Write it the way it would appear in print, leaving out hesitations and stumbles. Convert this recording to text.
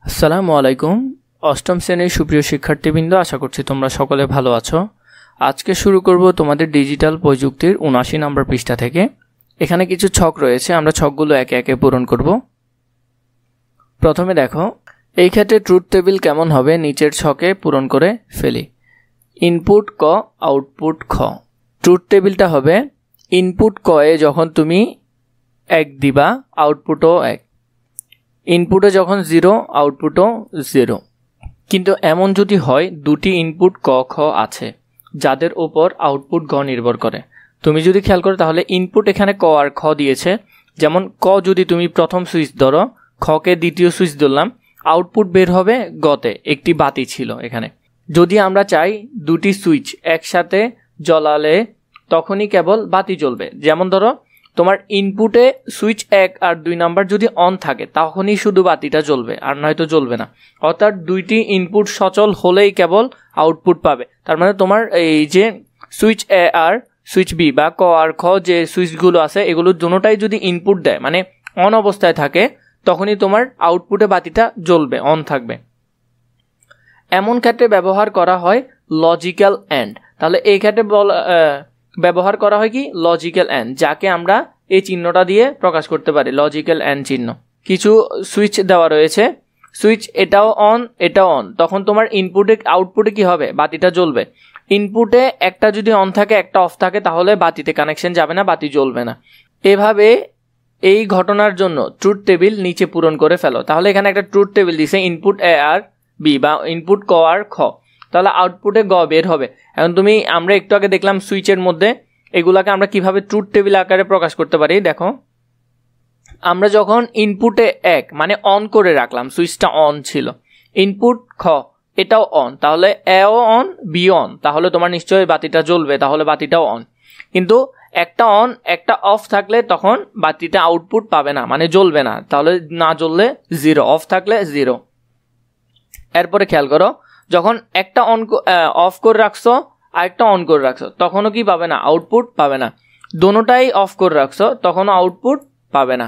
আসসালামু আলাইকুম। অষ্টম শ্রেণীর সুপ্রিয় শিক্ষার্থীবৃন্দ, আশা করছি তোমরা সকলে ভালো আছো। আজকে শুরু করব তোমাদের ডিজিটাল প্রযুক্তির ৭৯ নম্বর পৃষ্ঠা থেকে। এখানে কিছু ছক রয়েছে, আমরা ছকগুলো একে একে পূরণ করব। প্রথমে দেখো, এই ক্ষেত্রে ট্রুথ টেবিল কেমন হবে নিচের ছকে পূরণ করে ফেলি। ইনপুট ক, আউটপুট খ। ট্রুথ টেবিলটা হবে ইনপুট ক এ যখন তুমি ১ দিবা আউটপুটও ১, ইনপুটে যখন 0 আউটপুটও 0। কিন্তু এমন যদি হয় দুটি ইনপুট ক খ আছে যাদের উপর আউটপুট গ নির্ভর করে। তুমি যদি খেয়াল করো তাহলে ইনপুট এখানে ক আর খ দিয়েছে। যেমন ক যদি তুমি প্রথম সুইচ ধরো, খকে দ্বিতীয় সুইচ ধরলাম, আউটপুট বের হবে গতে একটি বাতি ছিল এখানে। যদি আমরা চাই দুটি সুইচ একসাথে জ্বলালে তখনই কেবল বাতি জ্বলবে। যেমন ধরো তোমার ইনপুটে সুইচ ১ আর ২ নাম্বার যদি অন থাকে তখনই শুধু বাতিটা জ্বলবে, আর নয়তো জ্বলবে না। অর্থাৎ দুইটি ইনপুট সচল হলেই কেবল আউটপুট পাবে। তার মানে তোমার এই যে সুইচ এ আর সুইচ বি বা ক আর খ যে সুইচগুলো আছে এগুলো দুটোটাই যদি ইনপুট দেয় মানে অন অবস্থায় থাকে তখনই তোমার আউটপুটে বাতিটা জ্বলবে, অন থাকবে। এমন ক্ষেত্রে ব্যবহার করা হয় লজিক্যাল অ্যান্ড। তাহলে এই ক্ষেত্রে ব্যবহার করা হয় কি লজিক্যাল অ্যান্ড, যাকে আমরা এই চিহ্নটা দিয়ে প্রকাশ করতে পারি, লজিক্যাল অ্যান্ড চিহ্ন। কিছু সুইচ দেওয়া রয়েছে, সুইচ এটাও অন এটাও অন, তখন তোমার ইনপুটে আউটপুটে কি হবে, বাতিটা জ্বলবে। ইনপুটে একটা যদি অন থাকে একটা অফ থাকে তাহলে বাতিতে কানেকশন যাবে না, বাতি জ্বলবে না। এভাবে এই ঘটনার জন্য ট্রুথ টেবিল নিচে পূরণ করে ফেলো। তাহলে এখানে একটা ট্রুথ টেবিল দিছে ইনপুট এ আর বি বা ইনপুট ক আর খ, তাহলে আউটপুটে গ বের হবে। এখন আমরা একটু আগে দেখলাম সুইচের মধ্যে এগুলাকে আমরা কিভাবে ট্রুথ টেবিল আকারে প্রকাশ করতে পারি। দেখো, আমরা যখন ইনপুটে ১ মানে অন করে রাখলাম, সুইচটা অন ছিল, ইনপুট খ এটাও অন, তাহলে এও অন বিও অন, তাহলে তোমার নিশ্চয়ই বাতিটা জ্বলবে, তাহলে বাতিটাও অন। কিন্তু একটা অন একটা অফ থাকলে তখন বাতিটা আউটপুট পাবে না, মানে জ্বলবে না, তাহলে না জ্বললে 0, অফ থাকলে 0। এরপরে খেয়াল করো, যখন একটা অফ করে রাখছো আর একটা অন করে রাখছো তখনও কি পাবে না, আউটপুট পাবে না। দোনোটাই অফ করে রাখছো তখনও আউটপুট পাবে না।